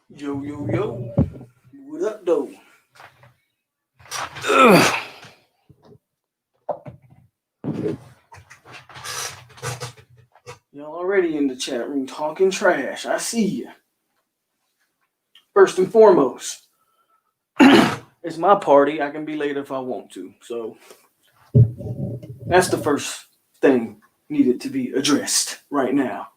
Yo, yo, yo. What up, though? Ugh. Y'all already in the chat room talking trash. I see you. First and foremost, it's my party. I can be late if I want to. So that's the first thing needed to be addressed right now.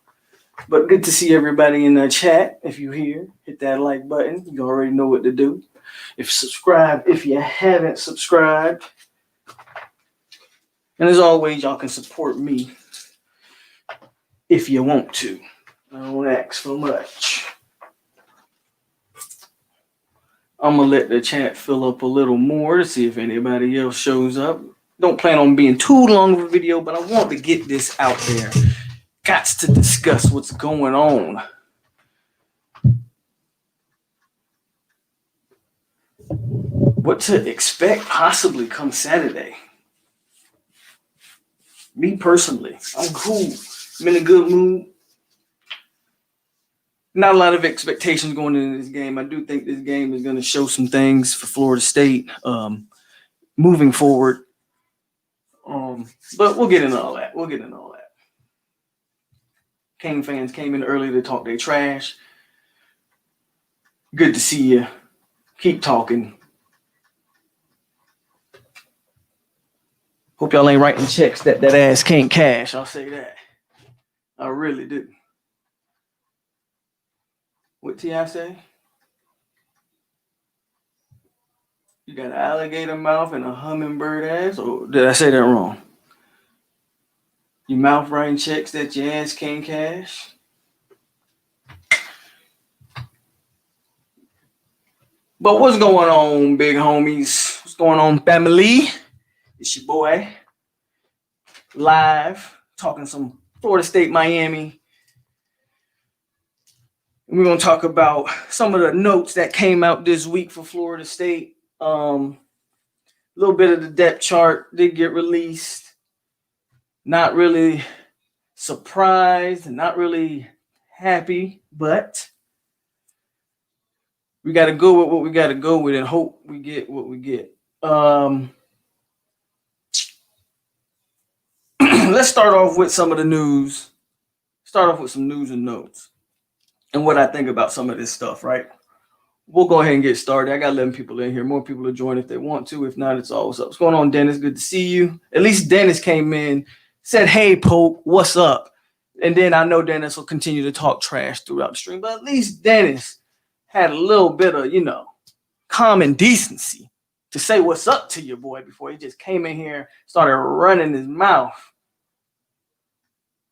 But good to see everybody in the chat. If you're here, hit that like button. You already know what to do. Subscribe if you haven't subscribed. And as always, y'all can support me if you want to. I don't ask for much. I'm going to let the chat fill up a little more to see if anybody else shows up. Don't plan on being too long of a video, but I want to get this out there. Gots to discuss what's going on. What to expect possibly come Saturday. Me personally, I'm cool. I'm in a good mood. Not a lot of expectations going into this game. I do think this game is going to show some things for Florida State moving forward. But we'll get into all that. Cane fans came in early to talk their trash. Good to see you. Keep talking. Hope y'all ain't writing checks that ass can't cash. I'll say that. I really do. What T.I. say? You got an alligator mouth and a hummingbird ass? Or did I say that wrong? Your mouth writing checks that your ass can't cash? But what's going on, big homies? What's going on, family? It's your boy. Live. Talking some Florida State, Miami. And we're going to talk about some of the notes that came out this week for Florida State. A little bit of the depth chart did get released. Not really surprised and not really happy, but we got to go with what we got to go with and hope we get what we get. Let's start off with some of the news. Start off with some news and notes and what I think about some of this stuff, right? We'll go ahead and get started. I got 11 people in here. More people will join if they want to. If not, it's all what's up. What's going on, Dennis? Good to see you. At least Dennis came in, said, hey, Pope, what's up? And then I know Dennis will continue to talk trash throughout the stream, but at least Dennis had a little bit of, common decency to say what's up to your boy before he just came in here, started running his mouth.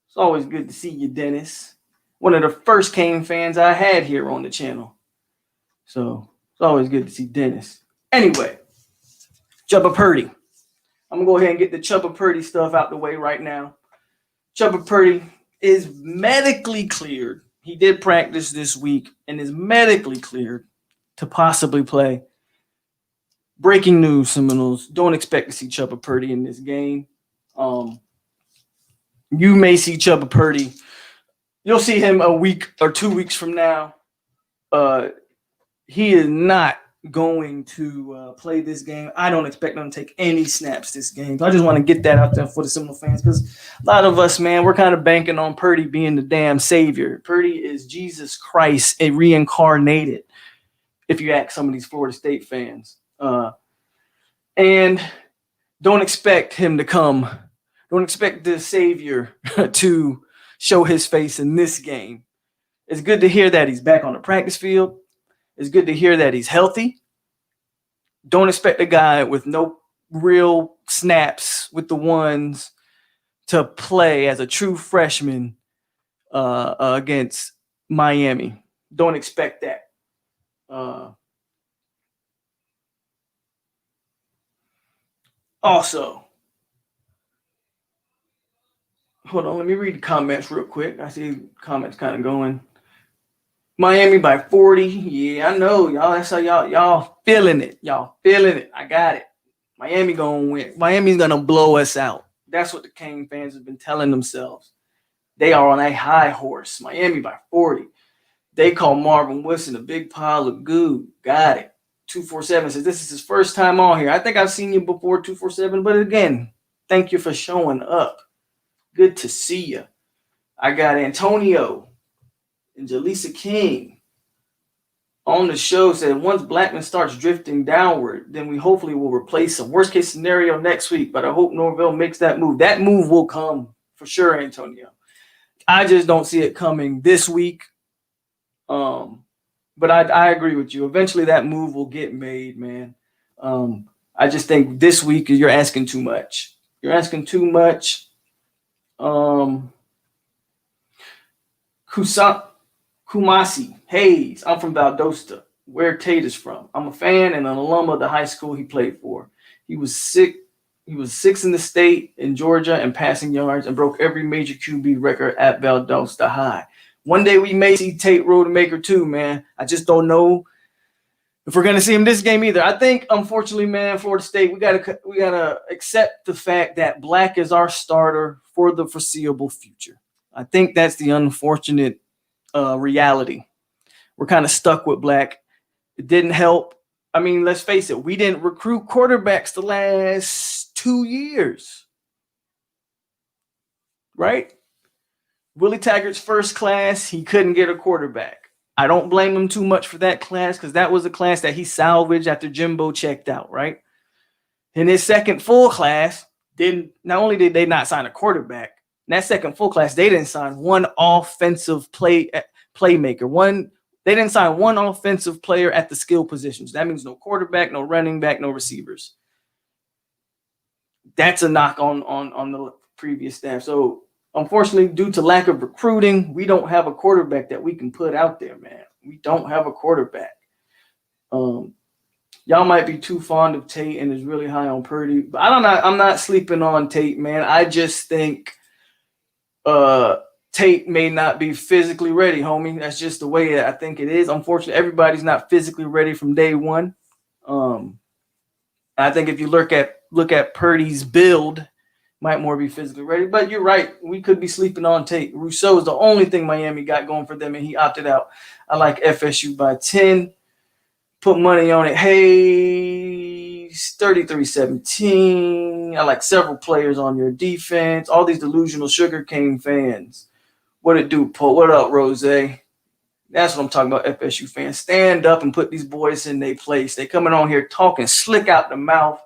It's always good to see you, Dennis. One of the first Cane fans I had here on the channel. So it's always good to see Dennis. Anyway, Chubba Purdy. I'm going to go ahead and get the Chubba Purdy stuff out the way right now. Chubba Purdy is medically cleared. He did practice this week and is medically cleared to possibly play. Breaking news, Seminoles. Don't expect to see Chubba Purdy in this game. You may see Chubba Purdy. You'll see him a week or 2 weeks from now. He is not going to play this game. I don't expect him to take any snaps this game. So I just want to get that out there for the Seminole fans because a lot of us, man, we're kind of banking on Purdy being the damn savior. Purdy is Jesus Christ, a reincarnated, if you ask some of these Florida State fans. And don't expect him to come. Don't expect the savior to show his face in this game. It's good to hear that he's back on the practice field. It's good to hear that he's healthy. Don't expect a guy with no real snaps with the ones to play as a true freshman against Miami. Don't expect that. Also, hold on, let me read the comments real quick. I see comments kind of going. Miami by 40. Yeah, I know, y'all. That's how y'all feeling it. Y'all feeling it. I got it. Miami gonna win. Miami's gonna blow us out. That's what the Cane fans have been telling themselves. They are on a high horse. Miami by 40. They call Marvin Wilson a big pile of goo. Got it. 247 says this is his first time on here. I think I've seen you before, 247, but again, thank you for showing up. Good to see you. I got Antonio and Jaleesa King on the show. Said once Blackmant starts drifting downward, then we hopefully will replace him. Worst case scenario next week, but I hope Norvell makes that move. That move will come for sure, Antonio. I just don't see it coming this week. But I agree with you. Eventually that move will get made, man. I just think this week you're asking too much. You're asking too much. Kumasi Hayes. I'm from Valdosta, where Tate is from. I'm a fan and an alum of the high school he played for. He was sixth in the state in Georgia in passing yards and broke every major QB record at Valdosta High. One day we may see Tate Rodemaker too, man. I just don't know if we're gonna see him this game either. I think, unfortunately, man, Florida State, we gotta accept the fact that Black is our starter for the foreseeable future. I think that's the unfortunate reality. We're kind of stuck with Black. It didn't help. I mean, let's face it, we didn't recruit quarterbacks the last 2 years, right? Willie Taggart's first class, he couldn't get a quarterback. I don't blame him too much for that class because that was a class that he salvaged after Jimbo checked out, right? In his second full class, not only did they not sign a quarterback, in that second full class, they didn't sign one offensive playmaker. They didn't sign one offensive player at the skill positions. That means no quarterback, no running back, no receivers. That's a knock on the previous staff. So, unfortunately, due to lack of recruiting, we don't have a quarterback that we can put out there, man. We don't have a quarterback. Y'all might be too fond of Tate and is really high on Purdy. But I'm not sleeping on Tate, man. I just think Tate may not be physically ready, homie. That's just the way I think it is. Unfortunately, everybody's not physically ready from day one. I think if you look at Purdy's build, might more be physically ready. But you're right. We could be sleeping on Tate. Rousseau is the only thing Miami got going for them, and he opted out. I like FSU by 10. Put money on it. Hey, 33-17. I like several players on your defense. All these delusional sugarcane fans. What it do, Paul? What up, Rose? That's what I'm talking about, FSU fans. Stand up and put these boys in their place. They coming on here talking slick out the mouth.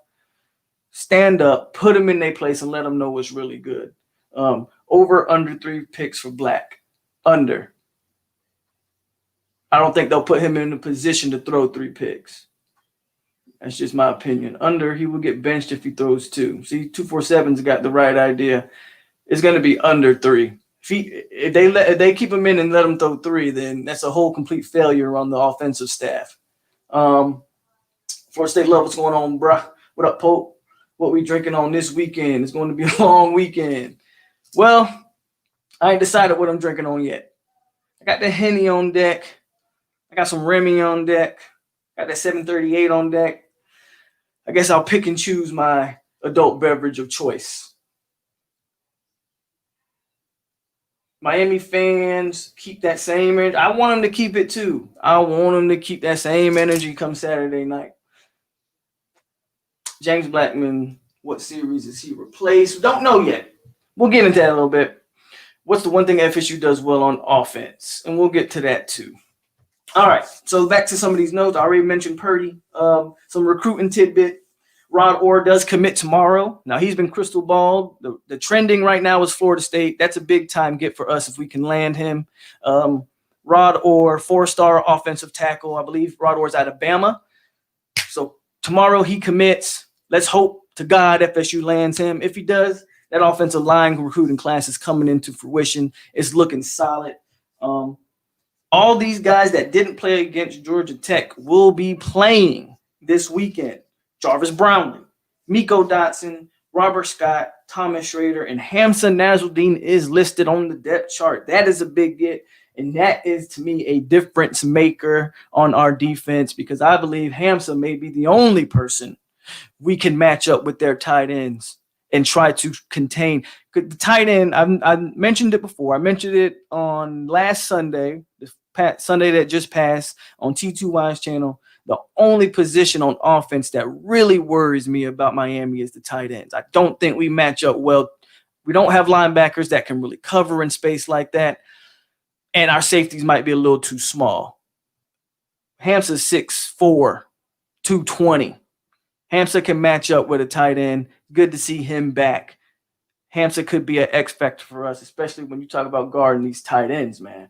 Stand up, put them in their place, and let them know what's really good. Over, under 3 picks for Black. Under. I don't think they'll put him in a position to throw 3 picks. That's just my opinion. Under, he will get benched if he throws 2. See, 247's got the right idea. It's going to be under 3. If they keep him in and let him throw 3, then that's a whole complete failure on the offensive staff. Florida State love, what's going on, bruh? What up, Pope? What we drinking on this weekend? It's going to be a long weekend. Well, I ain't decided what I'm drinking on yet. I got the Henny on deck. I got some Remy on deck. Got that 738 on deck. I guess I'll pick and choose my adult beverage of choice. Miami fans, keep that same energy. I want them to keep it too. I want them to keep that same energy come Saturday night. James Blackmant, what series is he replaced? Don't know yet. We'll get into that a little bit. What's the one thing FSU does well on offense? And we'll get to that too. All right, so back to some of these notes. I already mentioned Purdy. Some recruiting tidbit. Rod Orr does commit tomorrow. Now, he's been crystal balled. The trending right now is Florida State. That's a big-time get for us if we can land him. Rod Orr, 4-star offensive tackle. I believe Rod Orr's out of Bama. So tomorrow he commits. Let's hope to God FSU lands him. If he does, that offensive line recruiting class is coming into fruition. It's looking solid. All these guys that didn't play against Georgia Tech will be playing this weekend. Jarvis Brownlee, Miko Dotson, Robert Scott, Thomas Schrader, and Hamza Nasruddin is listed on the depth chart. That is a big get, and that is, to me, a difference maker on our defense because I believe Hamza may be the only person we can match up with their tight ends and try to contain. The tight end, I mentioned it before. I mentioned it on last Sunday, the Sunday that just passed on T2Y's channel, the only position on offense that really worries me about Miami is the tight ends. I don't think we match up well. We don't have linebackers that can really cover in space like that, and our safeties might be a little too small. Hamsa's 6'4", 220. Hamsa can match up with a tight end. Good to see him back. Hamsa could be an X factor for us, especially when you talk about guarding these tight ends, man.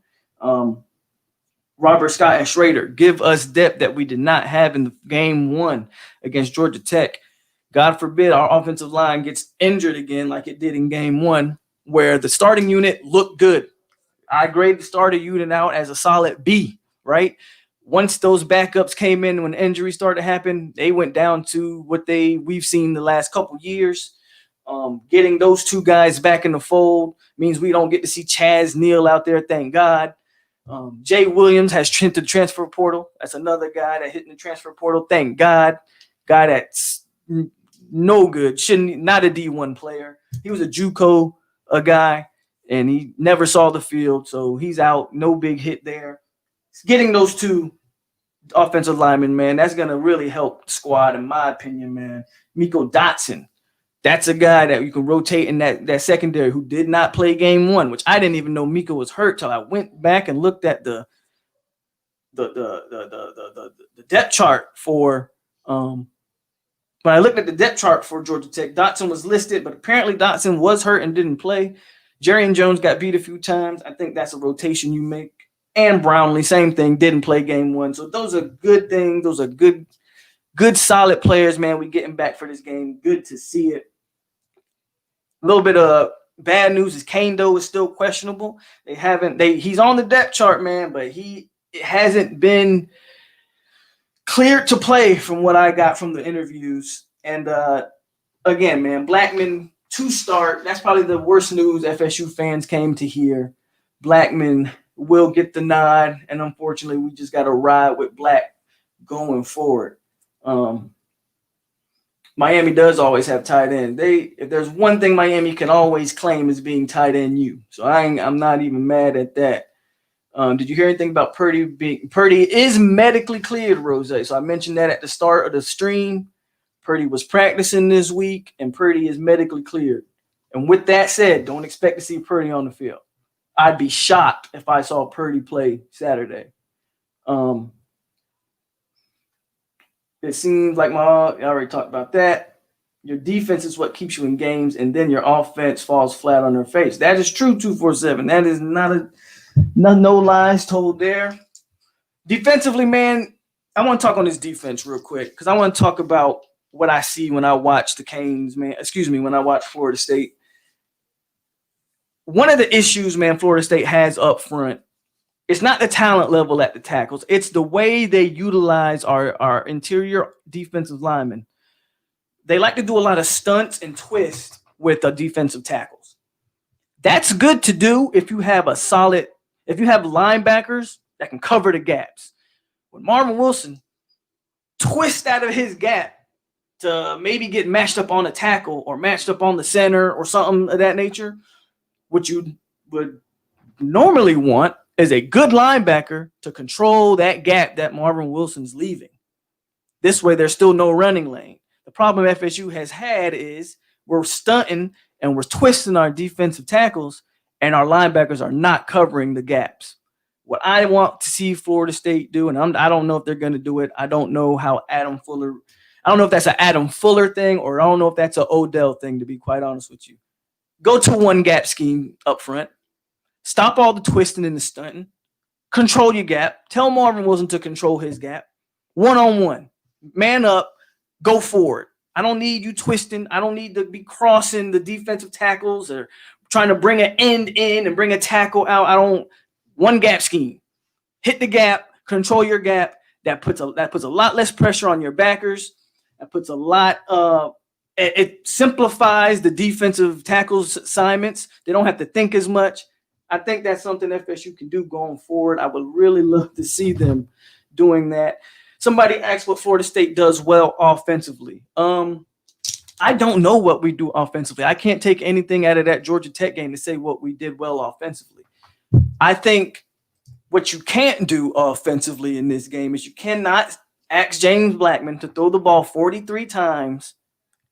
Robert Scott and Schrader give us depth that we did not have in the game 1 against Georgia Tech. God forbid our offensive line gets injured again like it did in game 1, where the starting unit looked good. I grade the starting unit out as a solid B, right? Once those backups came in, when injuries started to happen, they went down to what we've seen the last couple years. Getting those 2 guys back in the fold means we don't get to see Chaz Neal out there, thank God. Jay Williams has entered the transfer portal. That's another guy that hit in the transfer portal. Thank God. Guy that's no good. Not a D1 player. He was a JUCO guy, and he never saw the field, so he's out. No big hit there. Getting those 2 offensive linemen, man, that's going to really help the squad, in my opinion, man. Miko Dotson. That's a guy that you can rotate in that secondary who did not play game 1, which I didn't even know Miko was hurt till I went back and looked at the depth chart for when I looked at the depth chart for Georgia Tech. Dotson was listed, but apparently Dotson was hurt and didn't play. Jarian Jones got beat a few times. I think that's a rotation you make. And Brownlee, same thing, didn't play game 1. So those are good things. Those are good solid players, man. We getting back for this game. Good to see it. A little bit of bad news is Kane Doe is still questionable. He's on the depth chart, man, but it hasn't been cleared to play from what I got from the interviews. And again, man, Blackmant to start. That's probably the worst news FSU fans came to hear. Blackmant will get the nod, and unfortunately, we just got to ride with Black going forward. Miami does always have tight end. If there's one thing Miami can always claim is being tight end you. So I'm not even mad at that. Did you hear anything about Purdy? Purdy is medically cleared, Rose. So I mentioned that at the start of the stream. Purdy was practicing this week, and Purdy is medically cleared. And with that said, don't expect to see Purdy on the field. I'd be shocked if I saw Purdy play Saturday. It seems like I already talked about that. Your defense is what keeps you in games, and then your offense falls flat on their face. That is true, 247. That is no lies told there. Defensively, man, I want to talk on this defense real quick because I want to talk about what I see when I watch the Canes, man. When I watch Florida State. One of the issues, man, Florida State has up front, it's not the talent level at the tackles. It's the way they utilize our interior defensive linemen. They like to do a lot of stunts and twists with the defensive tackles. That's good to do if you have linebackers that can cover the gaps. When Marvin Wilson twists out of his gap to maybe get matched up on a tackle or matched up on the center or something of that nature, what you would normally want is a good linebacker to control that gap that Marvin Wilson's leaving. This way, there's still no running lane. The problem FSU has had is we're stunting and we're twisting our defensive tackles, and our linebackers are not covering the gaps. What I want to see Florida State do, and I don't know if they're going to do it. I don't know how I don't know if that's an Adam Fuller thing, or I don't know if that's an Odell thing, to be quite honest with you. Go to one gap scheme up front. Stop all the twisting and the stunting. Control your gap. Tell Marvin Wilson to control his gap. One-on-one. Man up. Go forward. I don't need you twisting. I don't need to be crossing the defensive tackles or trying to bring an end in and bring a tackle out. One gap scheme. Hit the gap. Control your gap. That puts a lot less pressure on your backers. That puts a lot it simplifies the defensive tackles assignments. They don't have to think as much. I think that's something FSU can do going forward. I would really love to see them doing that. Somebody asked what Florida State does well offensively. I don't know what we do offensively. I can't take anything out of that Georgia Tech game to say what we did well offensively. I think What you can't do offensively in this game is you cannot ask James Blackmant to throw the ball 43 times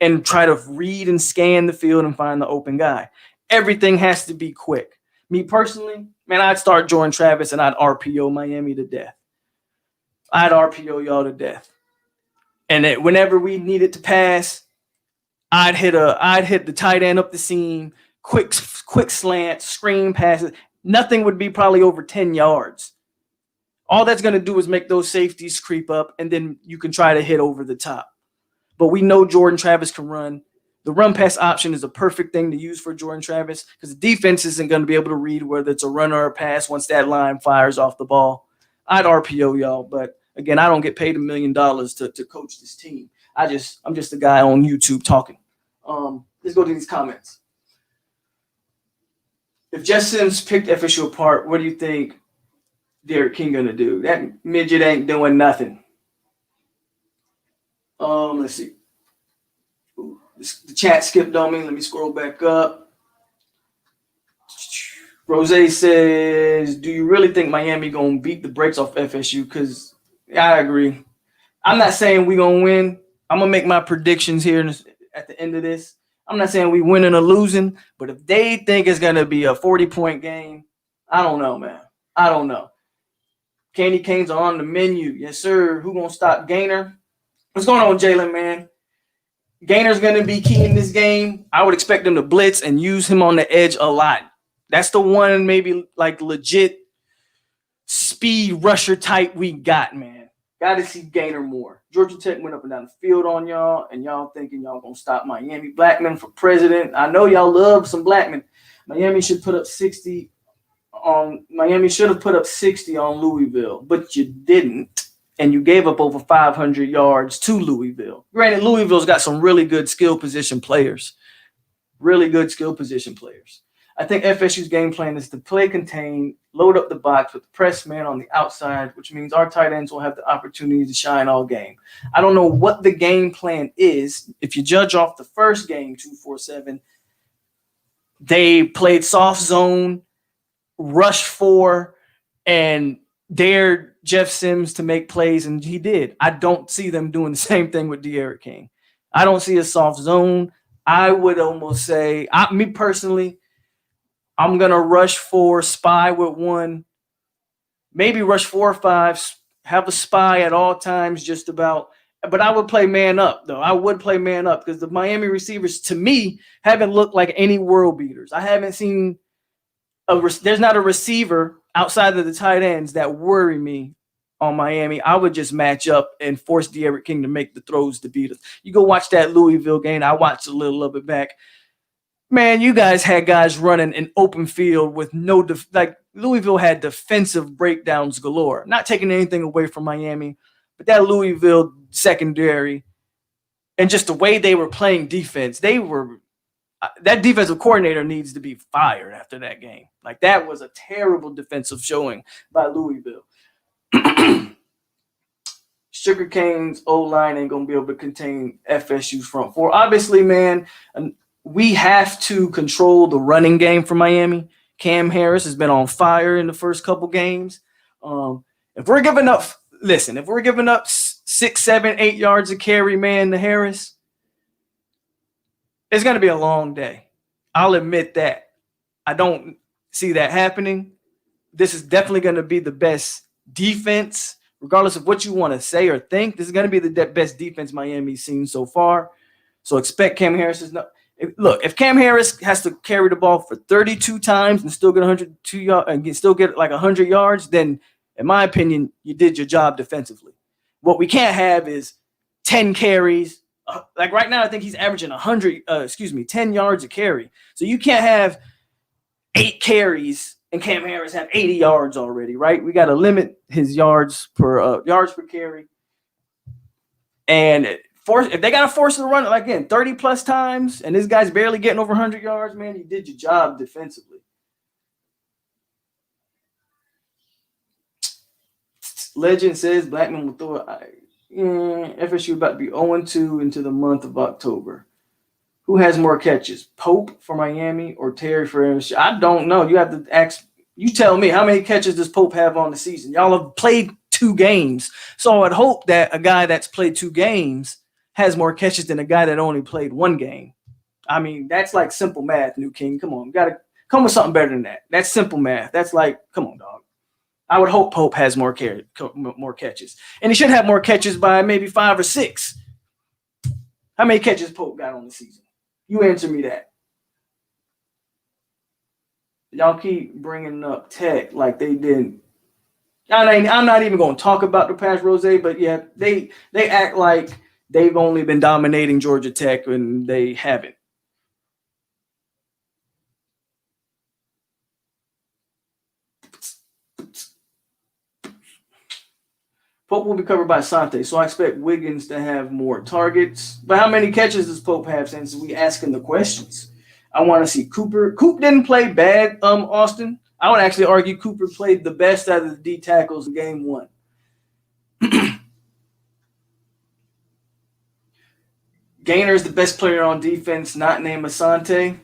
and try to read and scan the field and find the open guy. Everything has to be quick. Me personally, man, I'd start Jordan Travis and I'd RPO Miami to death. I'd RPO y'all to death. And whenever we needed to pass, I'd hit the tight end up the seam, quick slant, screen passes. Nothing would be probably over 10 yards. All that's going to do is make those safeties creep up, and then you can try to hit over the top. But we know Jordan Travis can run. The run pass option is a perfect thing to use for Jordan Travis because the defense isn't going to be able to read whether it's a run or a pass once that line fires off the ball. I'd RPO y'all, but again, I don't get paid $1 million to coach this team. I'm just a guy on YouTube talking. Let's go to these comments. If Jeff Sims picked FSU apart, what do you think Derek King gonna do? That midget ain't doing nothing. Let's see. Ooh, the chat skipped on me. Let me scroll back up. Rose says, "Do you really think Miami gonna beat the brakes off FSU?" Because I agree. I'm not saying we gonna win. I'm gonna make my predictions here at the end of this. I'm not saying we winning or losing, but if they think it's gonna be a 40-point game, I don't know, man. I don't know. Candy canes are on the menu. Yes, sir. Who gonna stop Gainer? What's going on, Jalen, man? Gainer's gonna be key in this game. I would expect them to blitz and use him on the edge a lot. That's the one maybe like legit speed rusher type we got, man. Got to see Gainer more. Georgia Tech went up and down the field on y'all, and y'all thinking y'all gonna stop Miami. Blackmant for president. I know y'all love some Blackmant. Miami should put up 60 on. Miami should have put up 60 on Louisville, but you didn't, and you gave up over 500 yards to Louisville. Granted, Louisville's got some really good skill position players. Really good skill position players. I think FSU's game plan is to play contain, load up the box with the press man on the outside, which means our tight ends will have the opportunity to shine all game. I don't know what the game plan is. If you judge off the first game, 2-4-7, they played soft zone, rush 4, and dared Jeff Sims to make plays, and he did. I don't see them doing the same thing with Derek King. I don't see a soft zone. I would almost say, me personally, I'm going to rush 4, spy with 1, maybe rush 4 or 5, have a spy at all times just about. But I would play man up, though. I would play man up because the Miami receivers, to me, haven't looked like any world beaters. I haven't seen there's not a receiver outside of the tight ends that worry me on Miami. I would just match up and force Derek King to make the throws to beat us. You go watch that Louisville game. I watched a little of it back. Man, you guys had guys running an open field with no Louisville had defensive breakdowns galore. Not taking anything away from Miami, but that Louisville secondary and just the way they were playing defense, that defensive coordinator needs to be fired after that game. Like, that was a terrible defensive showing by Louisville. Sugarcane's O-line ain't going to be able to contain FSU's front four. Obviously, man, we have to control the running game for Miami. Cam Harris has been on fire in the first couple games. If we're giving up 6, 7, 8 yards a carry, man, to Harris, it's going to be a long day. I'll admit that. I don't see that happening. This is definitely going to be the best defense, regardless of what you want to say or think. This is going to be the best defense Miami's seen so far. So expect Cam Harris if Cam Harris has to carry the ball for 32 times and still get 102 yards and still get like 100 yards, then in my opinion, you did your job defensively. What we can't have is 10 carries. Like right now, I think he's averaging 10 yards a carry. So you can't have 8 carries and Cam Harris have 80 yards already, right? We got to limit his yards per carry. And if they got to force the run, like, again, 30-plus times, and this guy's barely getting over 100 yards, man, you did your job defensively. Legend says Blackmant will throw it. FSU about to be 0-2 into the month of October. Who has more catches, Pope for Miami or Terry for FSU? I don't know. You have to ask You tell me, how many catches does Pope have on the season? Y'all have played 2 games. So I'd hope that a guy that's played 2 games has more catches than a guy that only played 1 game. I mean, that's like simple math, New King. Come on. You got to come with something better than that. That's simple math. That's like, come on, dog. I would hope Pope has more catches. And he should have more catches by maybe 5 or 6. How many catches Pope got on the season? You answer me that. Y'all keep bringing up Tech like they didn't. I'm not even going to talk about the past, Rose, but yeah, they act like they've only been dominating Georgia Tech and they haven't. Pope will be covered by Asante, so I expect Wiggins to have more targets. But how many catches does Pope have since we asking the questions? I want to see Cooper. Coop didn't play bad, Austin. I would actually argue Cooper played the best out of the D tackles in game 1. Gainer is the best player on defense, not named Asante.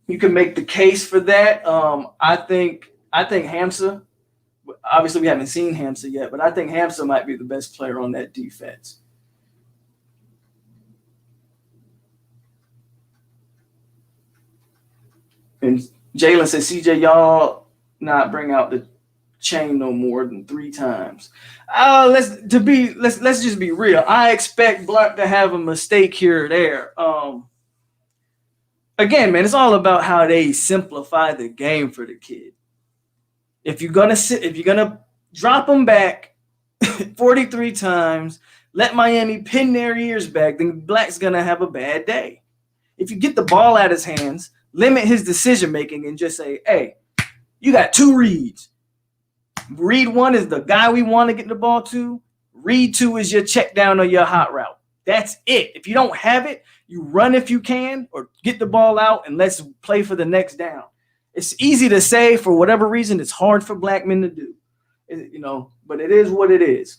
You can make the case for that. I think Hamza. Obviously, we haven't seen Hamza yet, but I think Hamza might be the best player on that defense. And Jalen says, CJ, y'all not bring out the chain no more than 3 times. Let's just be real. I expect Black to have a mistake here or there. Again, man, it's all about how they simplify the game for the kid. If you're gonna drop them back 43 times, let Miami pin their ears back, then Black's gonna have a bad day. If you get the ball out of his hands, limit his decision making and just say, hey, you got 2 reads. Read 1 is the guy we want to get the ball to. Read 2 is your check down or your hot route. That's it. If you don't have it, you run if you can or get the ball out and let's play for the next down. It's easy to say. For whatever reason, it's hard for black men to do. But it is what it is.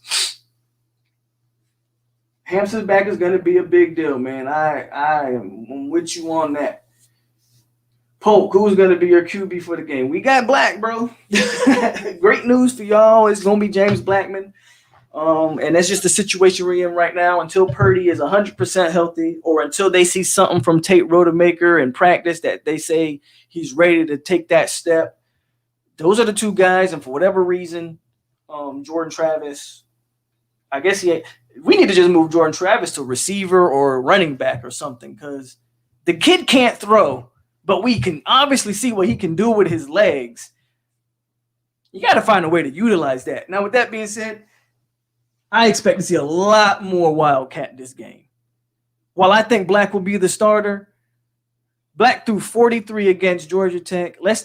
Hampton's back is going to be a big deal, man. I am with you on that. Polk, who's going to be your QB for the game? We got Black, bro. Great news for y'all. It's going to be James Blackmant. And that's just the situation we're in right now until Purdy is 100% healthy or until they see something from Tate Rodemaker in practice that they say he's ready to take that step. Those are the 2 guys. And for whatever reason, Jordan Travis, I guess we need to just move Jordan Travis to receiver or running back or something because the kid can't throw, but we can obviously see what he can do with his legs. You got to find a way to utilize that. Now, with that being said, I expect to see a lot more Wildcat this game. While I think Black will be the starter, Black threw 43 against Georgia Tech. Let's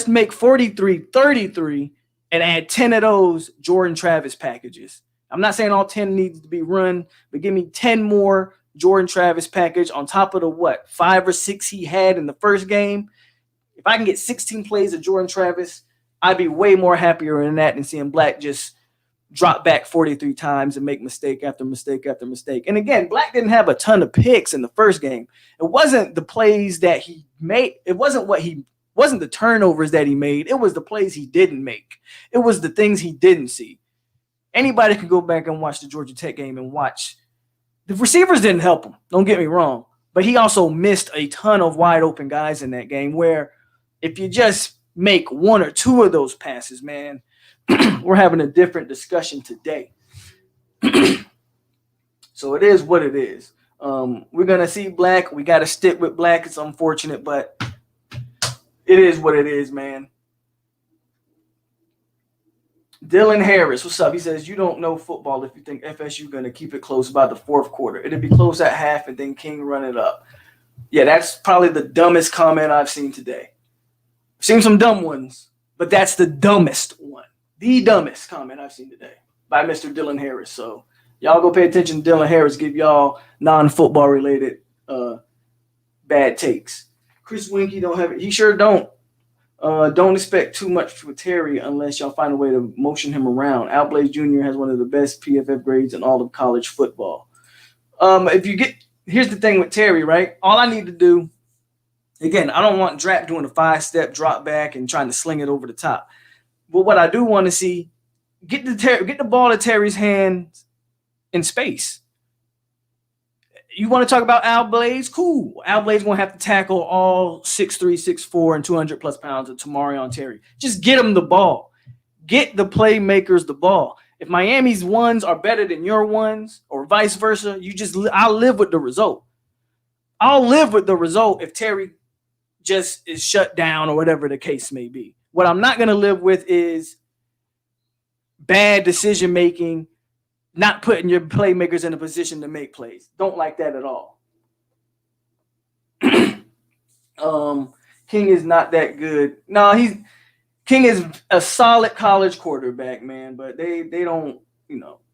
make 43 33 and add 10 of those Jordan Travis packages. I'm not saying all 10 needs to be run, but give me 10 more Jordan Travis package on top of the 5 or 6 he had in the first game. If I can get 16 plays of Jordan Travis, I'd be way more happier in that than seeing Black just drop back 43 times and make mistake after mistake after mistake. And again, Black didn't have a ton of picks in the first game. It wasn't the plays that he made. It wasn't the turnovers that he made. It was the plays he didn't make. It was the things he didn't see. Anybody can go back and watch the Georgia Tech game and watch. The receivers didn't help him. Don't get me wrong. But he also missed a ton of wide open guys in that game where if you just make 1 or 2 of those passes, man, we're having a different discussion today. So it is what it is. We're going to see Black. We got to stick with Black. It's unfortunate, but it is what it is, man. Dylan Harris, what's up? He says, you don't know football if you think FSU going to keep it close by the 4th quarter. It'll be close at half and then King run it up. Yeah, that's probably the dumbest comment I've seen today. I've seen some dumb ones, but that's the dumbest one. The dumbest comment I've seen today by Mr. Dylan Harris. So y'all go pay attention to Dylan Harris, give y'all non-football related bad takes. Chris Winkie don't have it. He sure don't. Don't expect too much with Terry unless y'all find a way to motion him around. Al Blaze Jr. has one of the best PFF grades in all of college football. Here's the thing with Terry, right? All I need to do Again, I don't want Drap doing a 5-step drop back and trying to sling it over the top. But what I do want to see, get the ball to Terry's hands in space. You want to talk about Al Blades? Cool. Al Blades going to have to tackle all 6'3", 6'4", and 200-plus pounds of Tamarion Terry. Just get him the ball. Get the playmakers the ball. If Miami's ones are better than your ones or vice versa, I'll live with the result. I'll live with the result if Terry just is shut down or whatever the case may be. What I'm not going to live with is bad decision-making, not putting your playmakers in a position to make plays. Don't like that at all. King is not that good. No, King is a solid college quarterback, man, but they don't,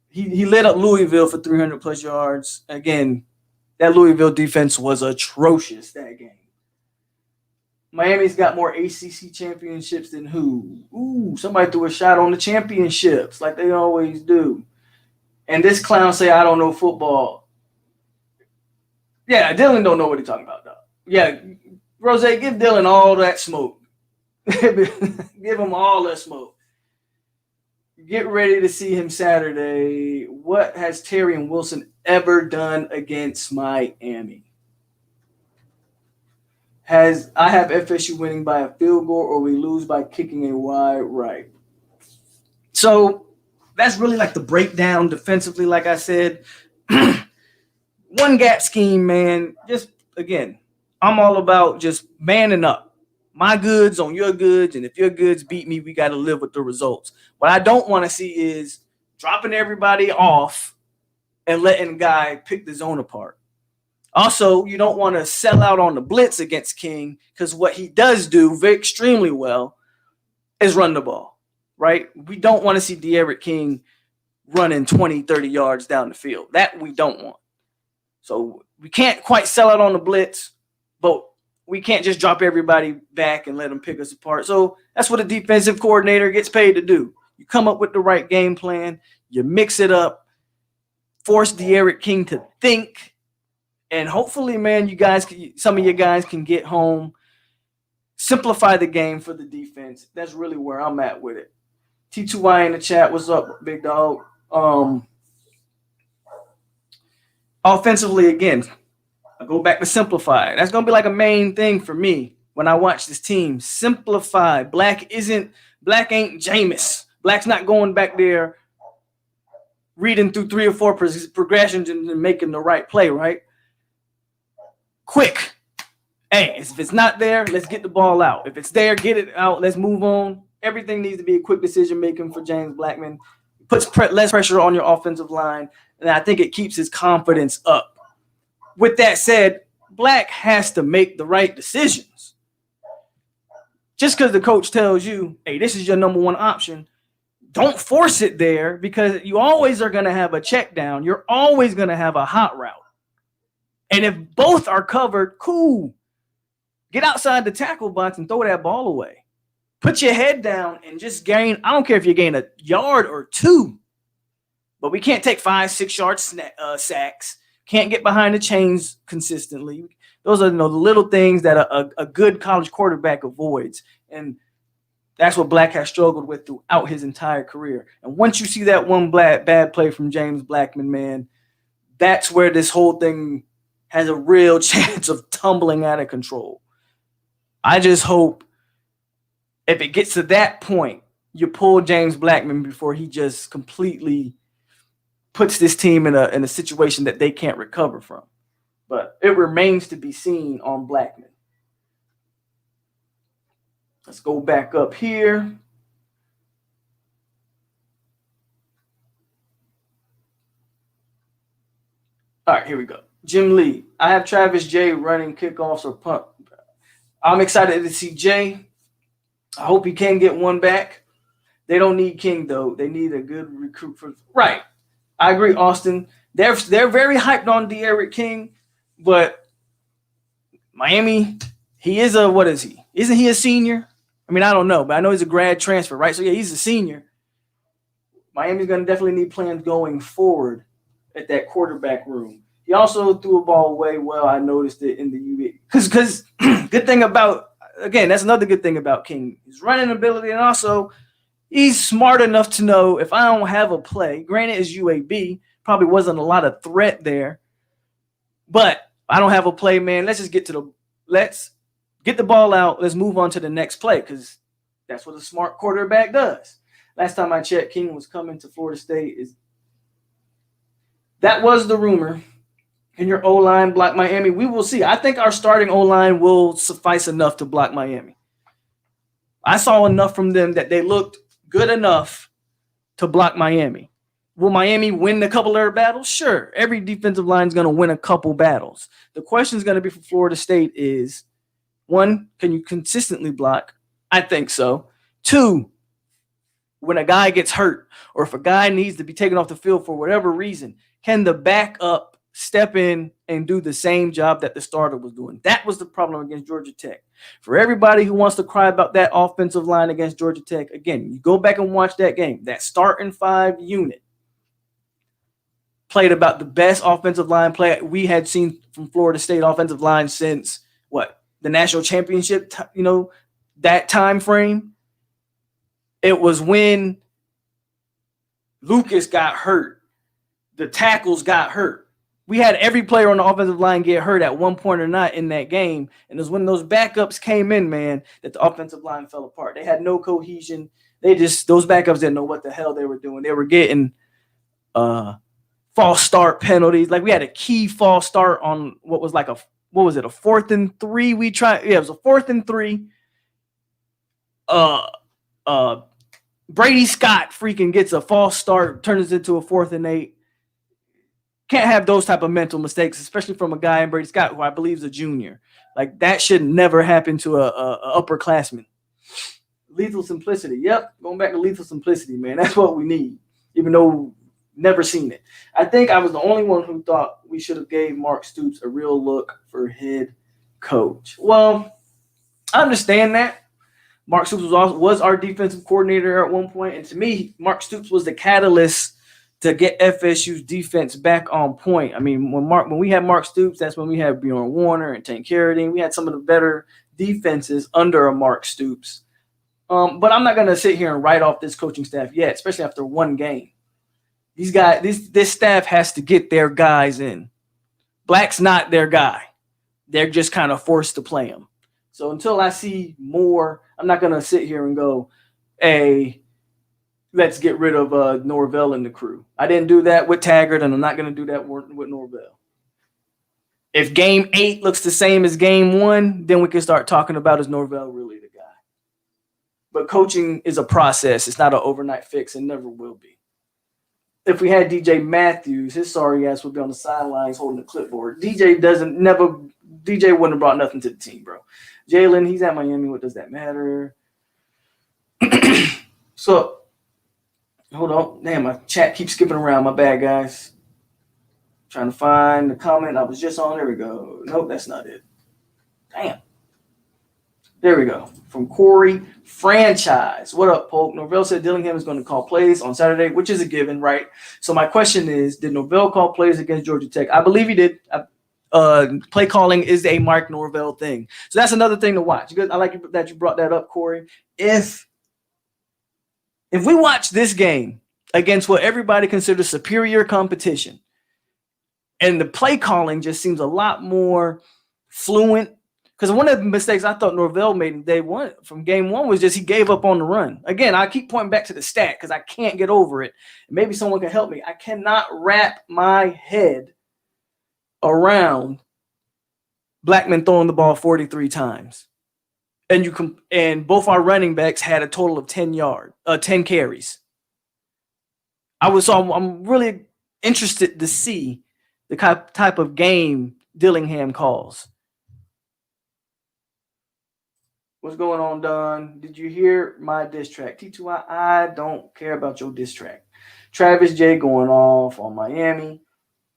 he lit up Louisville for 300-plus yards. Again, that Louisville defense was atrocious that game. Miami's got more ACC championships than who? Ooh, somebody threw a shot on the championships like they always do. And this clown say, I don't know football. Yeah, Dylan don't know what he's talking about, though. Yeah, Rose, give Dylan all that smoke. Give him all that smoke. Get ready to see him Saturday. What has Terry and Wilson ever done against Miami? I have FSU winning by a field goal or we lose by kicking a wide right. So that's really like the breakdown defensively, like I said. One gap scheme, man. Just, again, I'm all about just manning up. My goods on your goods, and if your goods beat me, we got to live with the results. What I don't want to see is dropping everybody off and letting guy pick the zone apart. Also, you don't want to sell out on the blitz against King because what he does do extremely well is run the ball, right? We don't want to see De'Aaron King running 20, 30 yards down the field. That we don't want. So we can't quite sell out on the blitz, but we can't just drop everybody back and let them pick us apart. So that's what a defensive coordinator gets paid to do. You come up with the right game plan, you mix it up, force De'Aaron King to think, and hopefully, man, some of you guys can get home, simplify the game for the defense. That's really where I'm at with it. T2Y in the chat, what's up, big dog? Offensively, again, I go back to simplify. That's going to be like a main thing for me when I watch this team. Simplify. Black ain't Jameis. Black's not going back there reading through 3 or 4 progressions and making the right play, right? Quick. Hey, if it's not there, let's get the ball out. If it's there, get it out. Let's move on. Everything needs to be a quick decision-making for James Blackmant. Puts less pressure on your offensive line, and I think it keeps his confidence up. With that said, Black has to make the right decisions. Just because the coach tells you, hey, this is your number one option, don't force it there because you always are going to have a check down. You're always going to have a hot route. And if both are covered, cool. Get outside the tackle box and throw that ball away. Put your head down and just gain. I don't care if you gain a yard or 2, but we can't take 5-6 yard sacks. Can't get behind the chains consistently. Those are the little things that a good college quarterback avoids. And that's what Black has struggled with throughout his entire career. And once you see that one bad play from James Blackmant, man, that's where this whole thing has a real chance of tumbling out of control. I just hope if it gets to that point, you pull James Blackmant before he just completely puts this team in a situation that they can't recover from. But it remains to be seen on Blackmant. Let's go back up here. All right, here we go. Jim Lee, I have Travis J running kickoffs or punt. I'm excited to see Jay. I hope he can get one back. They don't need King, though. They need a good recruit for right. I agree, Austin. They're very hyped on De'Aaron King, but Miami, he is a, what is he? Isn't he a senior? I mean, I don't know, but I know he's a grad transfer, right? So, yeah, he's a senior. Miami's going to definitely need plans going forward at that quarterback room. He also threw a ball away well. I noticed it in the UV. Because good thing about, again, that's another good thing about King. His running ability, and also he's smart enough to know if I don't have a play, granted it's UAB, probably wasn't a lot of threat there, but I don't have a play, man. Let's get the ball out. Let's move on to the next play, because that's what a smart quarterback does. Last time I checked, King was coming to Florida State. That was the rumor. Can your O-line block Miami? We will see. I think our starting O-line will suffice enough to block Miami. I saw enough from them that they looked good enough to block Miami. Will Miami win a couple of their battles? Sure. Every defensive line is going to win a couple battles. The question is going to be for Florida State is, one, can you consistently block? I think so. Two, when a guy gets hurt or if a guy needs to be taken off the field for whatever reason, can the backup step in and do the same job that the starter was doing? That was the problem against Georgia Tech. For everybody who wants to cry about that offensive line against Georgia Tech, again, you go back and watch that game. That starting 5 unit played about the best offensive line play we had seen from Florida State offensive line since the national championship, that time frame. It was when Lucas got hurt. The tackles got hurt. We had every player on the offensive line get hurt at one point or not in that game. And it was when those backups came in, man, that the offensive line fell apart. They had no cohesion. Those backups didn't know what the hell they were doing. They were getting false start penalties. Like, we had a key false start on a 4th and 3 we tried. Yeah, it was a 4th and 3. Brady Scott freaking gets a false start, turns it into a 4th and 8. Can't have those type of mental mistakes, especially from a guy in Brady Scott, who I believe is a junior. Like, that should never happen to a upperclassman. Lethal simplicity. Yep, going back to lethal simplicity, man. That's what we need, even though never seen it. I think I was the only one who thought we should have gave Mark Stoops a real look for head coach. Well, I understand that. Mark Stoops was our defensive coordinator at one point, and to me, Mark Stoops was the catalyst to get FSU's defense back on point. I mean, when we had Mark Stoops, that's when we had Bjorn Warner and Tank Carradine. We had some of the better defenses under a Mark Stoops. But I'm not going to sit here and write off this coaching staff yet, especially after one game. These guys, this staff has to get their guys in. Black's not their guy. They're just kind of forced to play him. So until I see more, I'm not going to sit here and go, hey, let's get rid of Norvell and the crew. I didn't do that with Taggart, and I'm not going to do that with Norvell. If game 8 looks the same as game 1, then we can start talking about, is Norvell really the guy? But coaching is a process. It's not an overnight fix, and never will be. If we had DJ Matthews, his sorry ass would be on the sidelines holding the clipboard. DJ wouldn't have brought nothing to the team, bro. Jalen, he's at Miami. What does that matter? So, hold on. Damn, my chat keeps skipping around. My bad, guys. Trying to find the comment I was just on. There we go. Nope, that's not it. Damn. There we go. From Corey Franchise. What up, Polk? Norvell said Dillingham is going to call plays on Saturday, which is a given, right? So my question is, did Norvell call plays against Georgia Tech? I believe he did. Play calling is a Mark Norvell thing. So that's another thing to watch. I like that you brought that up, Corey. If we watch this game against what everybody considers superior competition, and the play calling just seems a lot more fluent, because one of the mistakes I thought Norvell made in game one was just he gave up on the run. Again, I keep pointing back to the stat because I can't get over it. Maybe someone can help me. I cannot wrap my head around Blackmant throwing the ball 43 times. And both our running backs had a total of 10 carries. I'm really interested to see the type of game Dillingham calls. What's going on, Don? Did you hear my diss track? T2I, I don't care about your diss track. Travis J going off on Miami.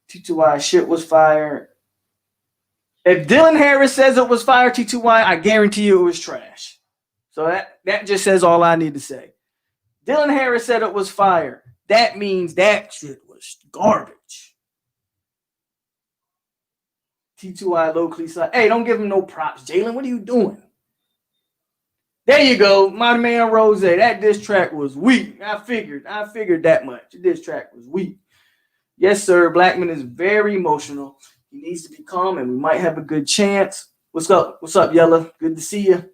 T2I, shit was fire. If Dylan Harris says it was fire, T2Y, I guarantee you it was trash. So that just says all I need to say. Dylan Harris said it was fire. That means that shit was garbage. T2I locally side. Hey, don't give him no props, Jalen. What are you doing? There you go, my man Rose. That diss track was weak. I figured that much. The diss track was weak. Yes, sir. Blackmant is very emotional. He needs to be calm, and we might have a good chance. What's up? What's up, Yella? Good to see you.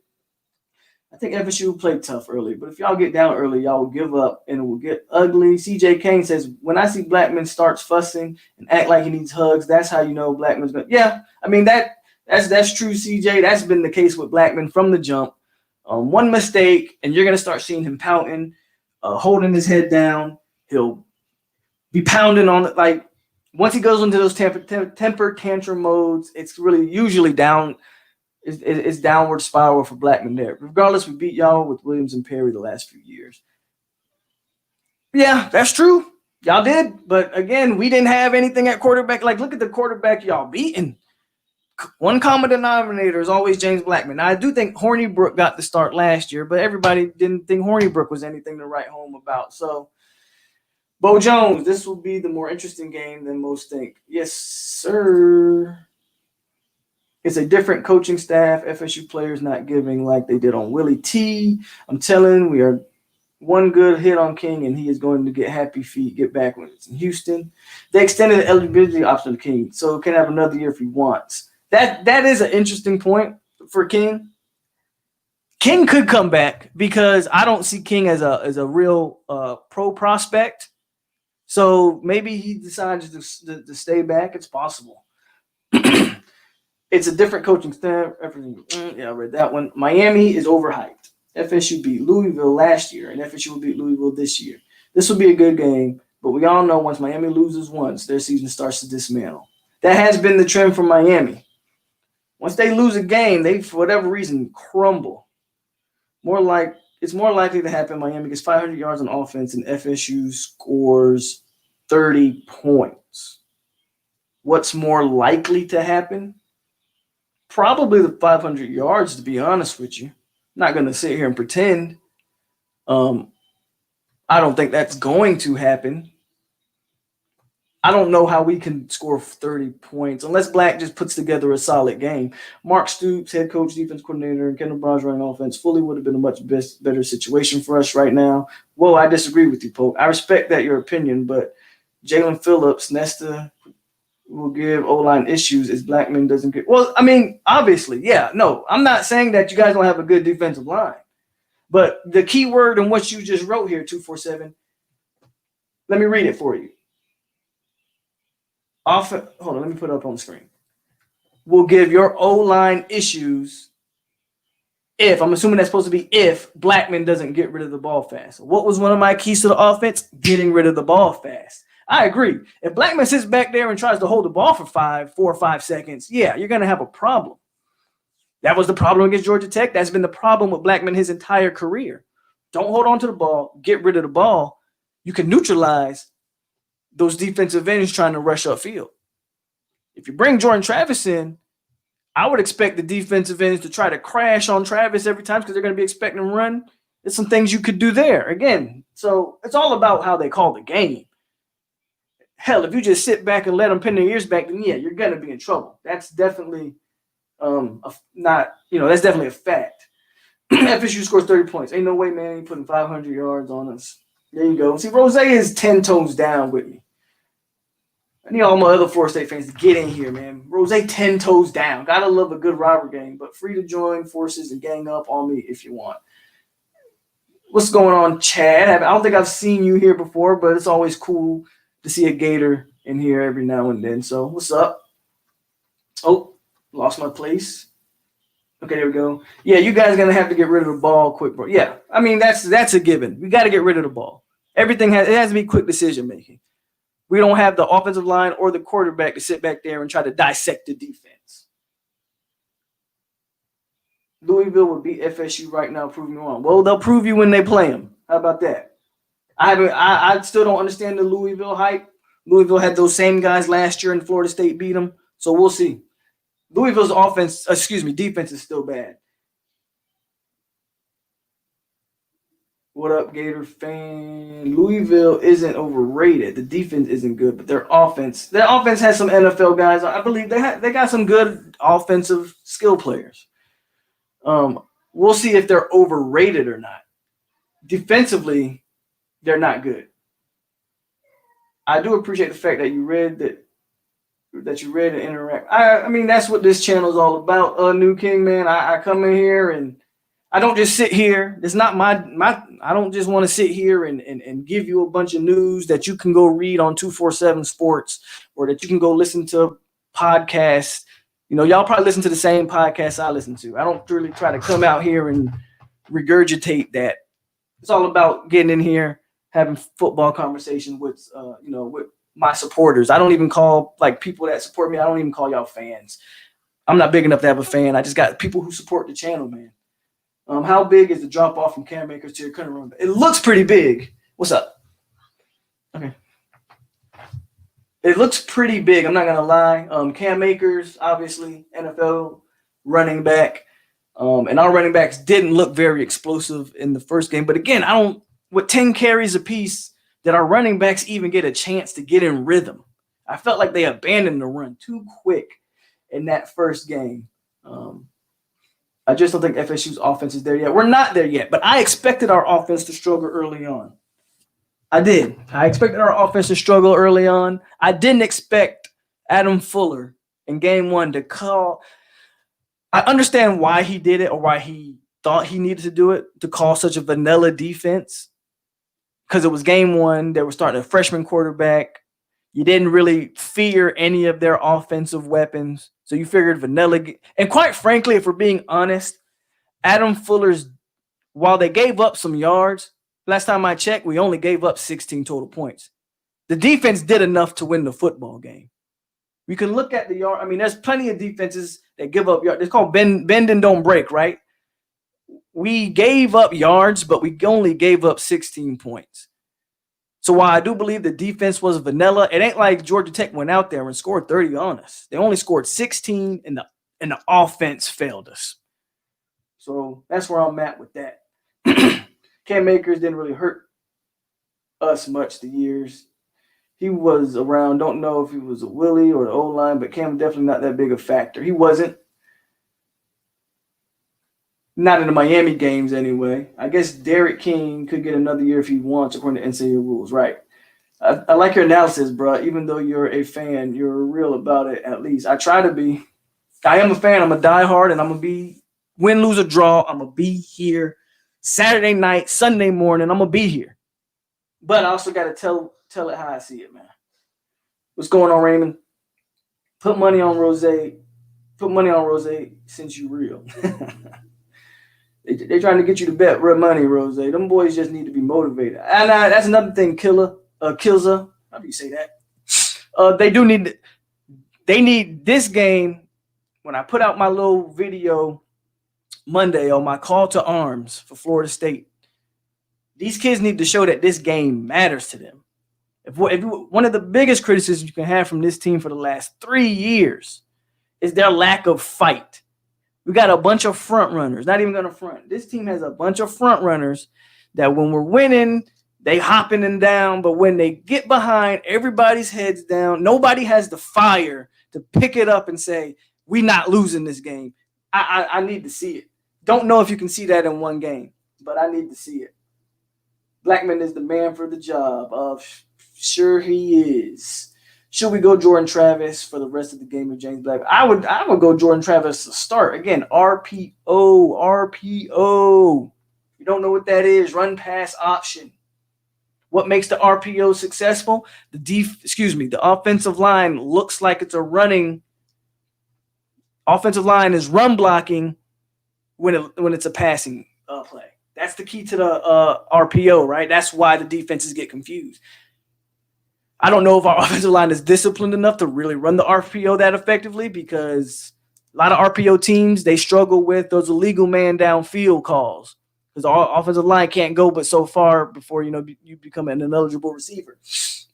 I think FSU played tough early, but if y'all get down early, y'all will give up, and it will get ugly. CJ Kane says, when I see Blackmant starts fussing and act like he needs hugs, that's how you know Blackmant's going to. Yeah, I mean, that's true, CJ. That's been the case with Blackmant from the jump. One mistake, and you're going to start seeing him pouting, holding his head down. He'll be pounding on it. Like, once he goes into those temper tantrum modes, it's really usually down. It's downward spiral for Blackmant there. Regardless, we beat y'all with Williams and Perry the last few years. Yeah, that's true. Y'all did. But, again, we didn't have anything at quarterback. Like, look at the quarterback y'all beating. One common denominator is always James Blackmant. Now, I do think Hornibrook got the start last year, but everybody didn't think Hornibrook was anything to write home about. So, Bo Jones, this will be the more interesting game than most think. Yes, sir. It's a different coaching staff. FSU players not giving like they did on Willie T. I'm telling, we are one good hit on King, and he is going to get happy feet, get back when it's in Houston. They extended the eligibility option to King, so can have another year if he wants. That is an interesting point for King. King could come back because I don't see King as a real pro prospect. So maybe he decides to stay back. It's possible. It's a different coaching staff. Yeah, I read that one. Miami is overhyped. FSU beat Louisville last year, and FSU will beat Louisville this year. This will be a good game, but we all know once Miami loses once, their season starts to dismantle. That has been the trend for Miami. Once they lose a game, they, for whatever reason, crumble. It's more likely to happen. Miami gets 500 yards on offense, and FSU scores 30 points. What's more likely to happen? Probably the 500 yards, to be honest with you. I'm not going to sit here and pretend. I don't think that's going to happen. I don't know how we can score 30 points unless Black just puts together a solid game. Mark Stoops, head coach, defense coordinator, and Kendall Barnes running offense fully would have been a much better situation for us right now. Whoa, I disagree with you, Pope. I respect that your opinion, but Jalen Phillips, Nesta will give O-line issues as Blackmant doesn't get – well, I mean, obviously, yeah. No, I'm not saying that you guys don't have a good defensive line. But the key word in what you just wrote here, 247, let me read it for you. Hold on, let me put it up on the screen. Will give your O-line issues if – I'm assuming that's supposed to be if Blackmant doesn't get rid of the ball fast. What was one of my keys to the offense? Getting rid of the ball fast. I agree. If Blackmant sits back there and tries to hold the ball for 4 or 5 seconds, yeah, you're going to have a problem. That was the problem against Georgia Tech. That's been the problem with Blackmant his entire career. Don't hold on to the ball. Get rid of the ball. You can neutralize those defensive ends trying to rush upfield. If you bring Jordan Travis in, I would expect the defensive ends to try to crash on Travis every time because they're going to be expecting him to run. There's some things you could do there. Again, so it's all about how they call the game. Hell, if you just sit back and let them pin their ears back, then yeah, you're going to be in trouble. That's definitely that's definitely a fact. FSU scores 30 points. Ain't no way, man, he's putting 500 yards on us. There you go. See, Rose is 10 toes down with me. I need all my other Florida State fans to get in here, man. Rose 10 toes down. Gotta love a good rivalry game, but free to join forces and gang up on me if you want. What's going on, Chad? I don't think I've seen you here before, but it's always cool to see a Gator in here every now and then. So what's up? Oh, lost my place. Okay, there we go. Yeah, you guys are going to have to get rid of the ball quick, bro. Yeah, I mean, that's a given. We got to get rid of the ball. Everything has to be quick decision-making. We don't have the offensive line or the quarterback to sit back there and try to dissect the defense. Louisville would beat FSU right now, proving me wrong. Well, they'll prove you when they play them. How about that? I still don't understand the Louisville hype. Louisville had those same guys last year and Florida State beat them. So we'll see. Louisville's defense is still bad. What up, Gator fan? Louisville isn't overrated. The defense isn't good, but their offense has some NFL guys. I believe they got some good offensive skill players. We'll see if they're overrated or not. Defensively, they're not good. I do appreciate the fact that you read and interact. I mean, that's what this channel is all about. New King, man. I come in here and I don't just sit here. It's not my I don't just want to sit here and give you a bunch of news that you can go read on 247 Sports or that you can go listen to podcasts. You know, y'all probably listen to the same podcasts I listen to. I don't really try to come out here and regurgitate that. It's all about getting in here, having football conversation with with my supporters. I don't even call like people that support me. I don't even call y'all fans. I'm not big enough to have a fan. I just got people who support the channel, man. How big is the drop off from Cam Akers to your current run? It looks pretty big. What's up? Okay. It looks pretty big. I'm not gonna lie. Cam Akers, obviously NFL running back, and our running backs didn't look very explosive in the first game. But again, with 10 carries apiece, did our running backs even get a chance to get in rhythm? I felt like they abandoned the run too quick in that first game. I just don't think FSU's offense is there yet. We're not there yet, but I expected our offense to struggle early on. I did. I expected our offense to struggle early on. I didn't expect Adam Fuller in game one to call. I understand why he did it or why he thought he needed to do it, to call such a vanilla defense, because it was game one. They were starting a freshman quarterback. You didn't really fear any of their offensive weapons. So you figured vanilla. And quite frankly, if we're being honest, Adam Fuller's, while they gave up some yards, last time I checked, we only gave up 16 total points. The defense did enough to win the football game. We can look at the yard. I mean, there's plenty of defenses that give up yards. It's called bend and don't break, right? We gave up yards, but we only gave up 16 points. So while I do believe the defense was vanilla, it ain't like Georgia Tech went out there and scored 30 on us. They only scored 16, and the offense failed us. So that's where I'm at with that. Cam Akers didn't really hurt us much the years. He was around. Don't know if he was a Willie or the O-line, but Cam definitely not that big a factor. He wasn't. Not in the Miami games anyway. I guess Derek King could get another year if he wants, according to NCAA rules, right? I like your analysis, bro. Even though you're a fan, you're real about it at least. I try to be. I am a fan. I'm a diehard, and I'm going to be, win, lose, or draw, I'm going to be here Saturday night, Sunday morning. I'm going to be here. But I also got to tell it how I see it, man. What's going on, Raymond? Put money on Rose. Put money on Rose since you real. They're trying to get you to bet real money, Rose. Them boys just need to be motivated. And that's another thing, Kilza. How do you say that? They need this game. When I put out my little video Monday on my call to arms for Florida State, these kids need to show that this game matters to them. If one of the biggest criticisms you can have from this team for the last 3 years is their lack of fight. We got a bunch of front runners, not even going to front. This team has a bunch of front runners that when we're winning, they hopping and down. But when they get behind, everybody's heads down. Nobody has the fire to pick it up and say, we're not losing this game. I need to see it. Don't know if you can see that in one game, but I need to see it. Blackmant is the man for the job. Sure he is. Should we go Jordan Travis for the rest of the game of James Black? I would go Jordan Travis to start. Again, RPO. You don't know what that is. Run pass option. What makes the RPO successful? The offensive line looks like it's a running. Offensive line is run blocking when it's a passing play. That's the key to the RPO, right? That's why the defenses get confused. I don't know if our offensive line is disciplined enough to really run the RPO that effectively, because a lot of RPO teams, they struggle with those illegal man downfield calls because our offensive line can't go but so far before you become an ineligible receiver.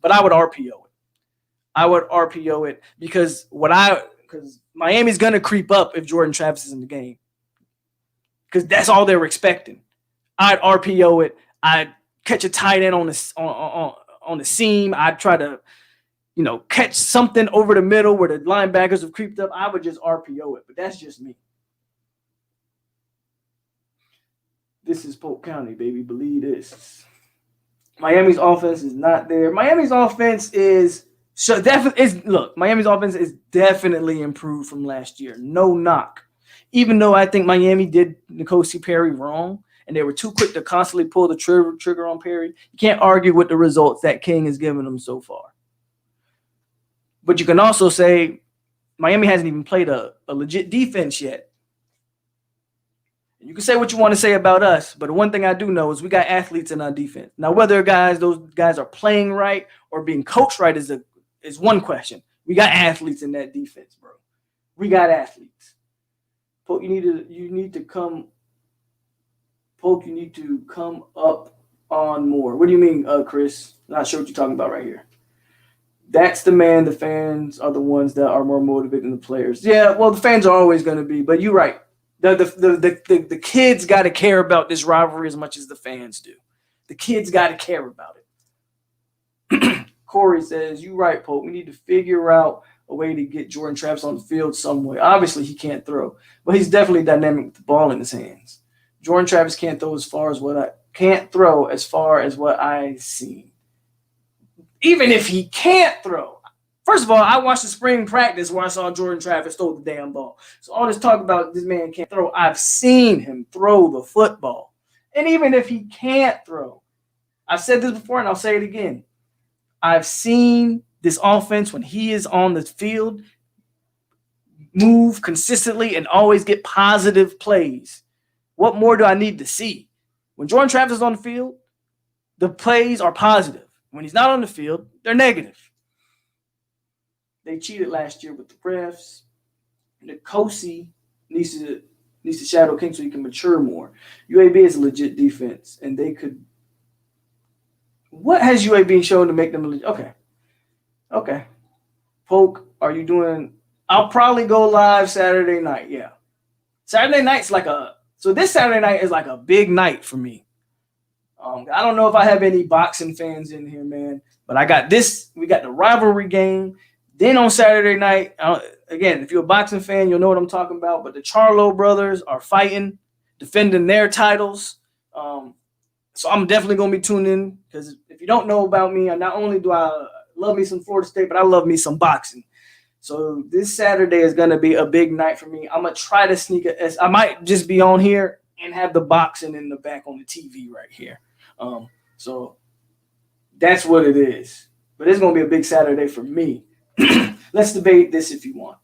But I would RPO it because Miami's gonna creep up if Jordan Travis is in the game because that's all they were expecting. I'd RPO it. I'd catch a tight end on the seam. I'd try to, catch something over the middle where the linebackers have creeped up. I would just RPO it, but that's just me. This is Polk County, baby. Believe this. Miami's offense is not there. Miami's offense is definitely improved from last year. No knock. Even though I think Miami did N'Kosi Perry wrong, and they were too quick to constantly pull the trigger on Perry, you can't argue with the results that King has given them so far. But you can also say Miami hasn't even played a legit defense yet. You can say what you want to say about us, but the one thing I do know is we got athletes in our defense. Now, whether those guys are playing right or being coached right is one question. We got athletes in that defense, bro. We got athletes. Polk, you need to come up on more. What do you mean, Chris? Not sure what you're talking about right here. That's the man. The fans are the ones that are more motivated than the players. Yeah, well, the fans are always going to be, but you're right. The kids got to care about this rivalry as much as the fans do. The kids got to care about it. Corey says, you're right, Pope. We need to figure out a way to get Jordan Travis on the field some way. Obviously, he can't throw, but he's definitely dynamic with the ball in his hands. Jordan Travis can't throw as far as what I've seen. Even if he can't throw. First of all, I watched the spring practice where I saw Jordan Travis throw the damn ball. So all this talk about this man can't throw, I've seen him throw the football. And even if he can't throw, I've said this before and I'll say it again. I've seen this offense when he is on the field move consistently and always get positive plays. What more do I need to see? When Jordan Travis is on the field, the plays are positive. When he's not on the field, they're negative. They cheated last year with the refs. N'Kosi needs to shadow King so he can mature more. UAB is a legit defense, and they could. What has UAB shown to make them legit? Okay. Polk, are you doing? I'll probably go live Saturday night. Yeah, Saturday night's this Saturday night is like a big night for me. I don't know if I have any boxing fans in here, man, but I got this. We got the rivalry game. Then on Saturday night, again, if you're a boxing fan, you'll know what I'm talking about. But the Charlo brothers are fighting, defending their titles. So I'm definitely going to be tuned in because if you don't know about me, not only do I love me some Florida State, but I love me some boxing. So this Saturday is going to be a big night for me. I'm going to try to sneak I might just be on here and have the boxing in the back on the TV right here. So that's what it is. But it's going to be a big Saturday for me. Let's debate this if you want.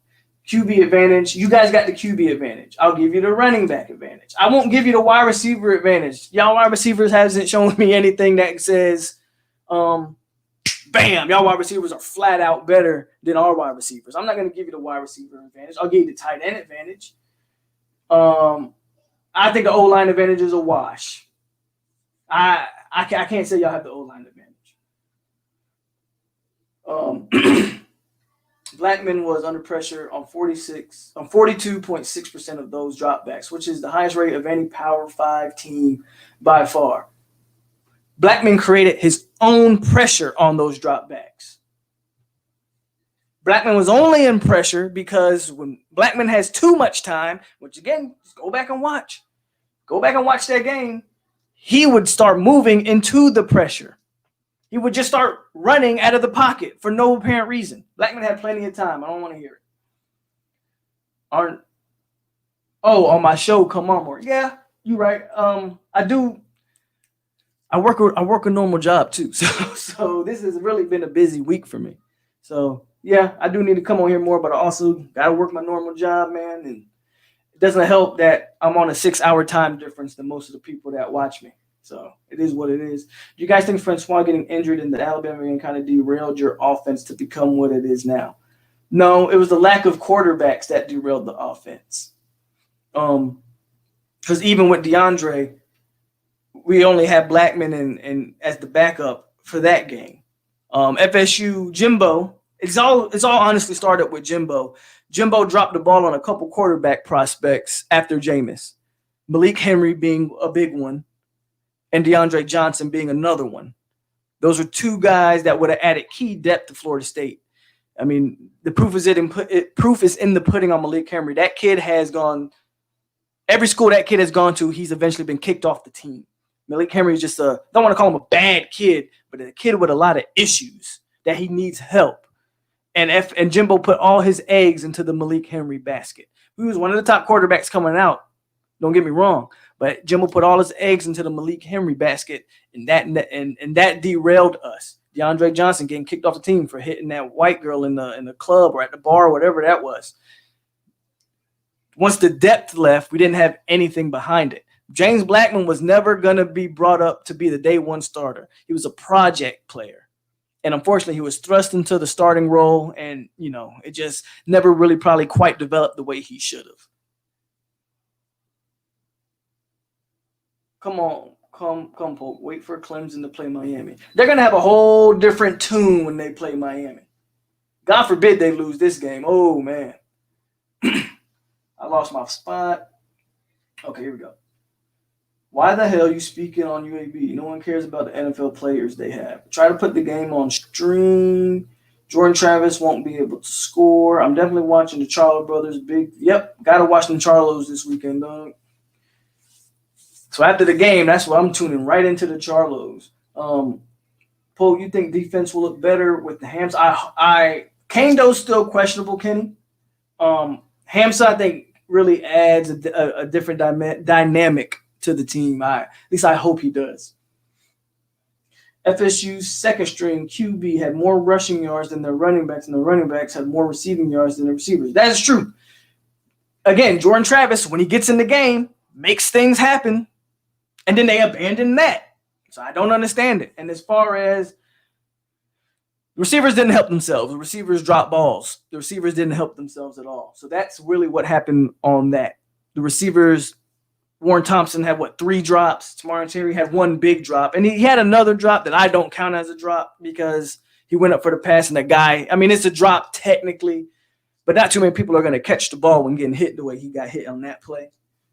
QB advantage. You guys got the QB advantage. I'll give you the running back advantage. I won't give you the wide receiver advantage. Y'all wide receivers hasn't shown me anything that says, bam, y'all wide receivers are flat out better than our wide receivers. I'm not going to give you the wide receiver advantage. I'll give you the tight end advantage. I think the O-line advantage is a wash. I can't say y'all have the O-line advantage. Blackmant was under pressure on 42.6% of those dropbacks, which is the highest rate of any Power 5 team by far. Blackmant created his own pressure on those dropbacks. Blackmant was only in pressure because when Blackmant has too much time, which again, just go back and watch that game, he would start moving into the pressure. He would just start running out of the pocket for no apparent reason. Blackmant had plenty of time. I don't want to hear it. On my show, come on more. Yeah, you're right. I do. I work a normal job too. So this has really been a busy week for me. So yeah, I do need to come on here more, but I also gotta work my normal job, man. And it doesn't help that I'm on a 6-hour time difference than most of the people that watch me. So it is what it is. Do you guys think Francois getting injured in the Alabama game kind of derailed your offense to become what it is now? No, it was the lack of quarterbacks that derailed the offense. Because even with DeAndre, we only had Blackmant and as the backup for that game. FSU, Jimbo, it's all honestly started with Jimbo. Jimbo dropped the ball on a couple quarterback prospects after Jameis. Malik Henry being a big one. and DeAndre Johnson being another one. Those are two guys that would have added key depth to Florida State. I mean, the proof is in the pudding on Malik Henry. That kid has gone – every school that kid has gone to, he's eventually been kicked off the team. Malik Henry is just don't want to call him a bad kid, but a kid with a lot of issues that he needs help. And Jimbo put all his eggs into the Malik Henry basket. He was one of the top quarterbacks coming out. Don't get me wrong, but Jimbo put all his eggs into the Malik Henry basket, and that derailed us. DeAndre Johnson getting kicked off the team for hitting that white girl in the club or at the bar or whatever that was. Once the depth left, we didn't have anything behind it. James Blackmant was never going to be brought up to be the day one starter. He was a project player. And unfortunately, he was thrust into the starting role, and, it just never really probably quite developed the way he should have. Come on. Come, Pope. Wait for Clemson to play Miami. They're going to have a whole different tune when they play Miami. God forbid they lose this game. Oh, man. I lost my spot. Okay, here we go. Why the hell are you speaking on UAB? No one cares about the NFL players they have. Try to put the game on stream. Jordan Travis won't be able to score. I'm definitely watching the Charlo brothers. Got to watch them Charlos this weekend, dog. So after the game, that's what I'm tuning right into the Charlos. Poe, you think defense will look better with the Hams? Kando's still questionable, Kenny. Hamza, I think, really adds a different dynamic to the team. At least I hope he does. FSU's second-string QB had more rushing yards than their running backs, and the running backs had more receiving yards than the receivers. That is true. Again, Jordan Travis, when he gets in the game, makes things happen, and then they abandon that. So I don't understand it. And as far as the receivers didn't help themselves. The receivers dropped balls. The receivers didn't help themselves at all. So that's really what happened on that. The receivers, Warren Thompson had, 3 drops? Tamarian Terry had 1 big drop. And he had another drop that I don't count as a drop because he went up for the pass and the guy, it's a drop technically, but not too many people are going to catch the ball when getting hit the way he got hit on that play.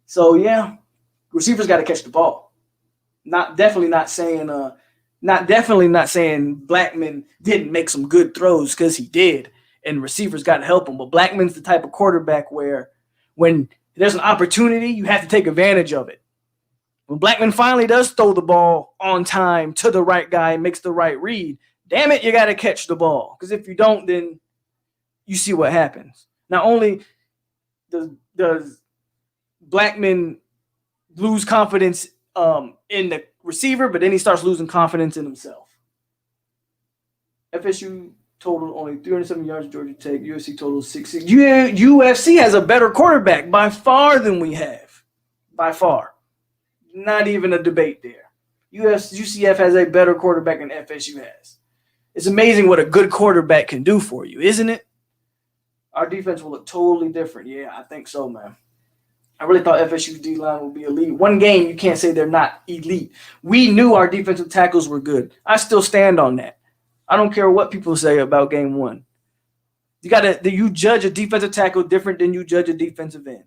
So, yeah, receivers got to catch the ball. Definitely not saying Blackmant didn't make some good throws, because he did, and receivers got to help him. But Blackman's the type of quarterback where when there's an opportunity, you have to take advantage of it. When Blackmant finally does throw the ball on time to the right guy and makes the right read, damn it, you got to catch the ball. Because if you don't, then you see what happens. Not only does Blackmant lose confidence in the receiver, but then he starts losing confidence in himself. FSU totaled only 307 yards. Georgia Tech. USC totaled 66. UFC has a better quarterback by far than we have. By far. Not even a debate there. UCF has a better quarterback than FSU has. It's amazing what a good quarterback can do for you, isn't it? Our defense will look totally different. Yeah, I think so, man. I really thought FSU's D-line would be elite. One game, you can't say they're not elite. We knew our defensive tackles were good. I still stand on that. I don't care what people say about game one. You judge a defensive tackle different than you judge a defensive end.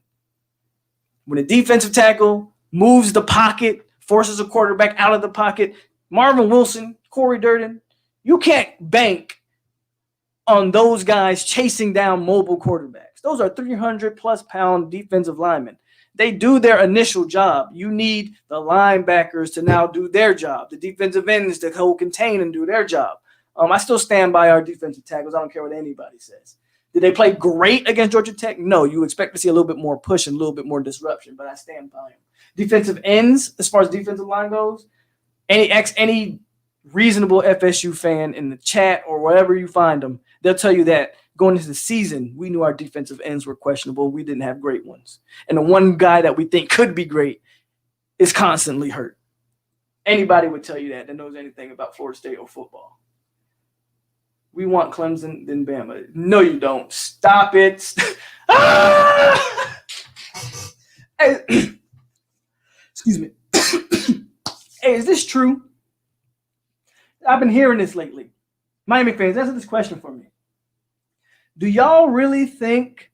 When a defensive tackle moves the pocket, forces a quarterback out of the pocket, Marvin Wilson, Corey Durden, you can't bank on those guys chasing down mobile quarterbacks. Those are 300-plus pound defensive linemen. They do their initial job. You need the linebackers to now do their job. The defensive ends to hold contain and do their job. I still stand by our defensive tackles. I don't care what anybody says. Did they play great against Georgia Tech? No. You expect to see a little bit more push and a little bit more disruption, but I stand by them. Defensive ends, as far as defensive line goes, any reasonable FSU fan in the chat or wherever you find them, they'll tell you that going into the season, we knew our defensive ends were questionable. We didn't have great ones. And the one guy that we think could be great is constantly hurt. Anybody would tell you that knows anything about Florida State or football. We want Clemson, then Bama. No, you don't. Stop it. Hey, excuse me. Hey, is this true? I've been hearing this lately. Miami fans, answer this question for me. Do y'all really think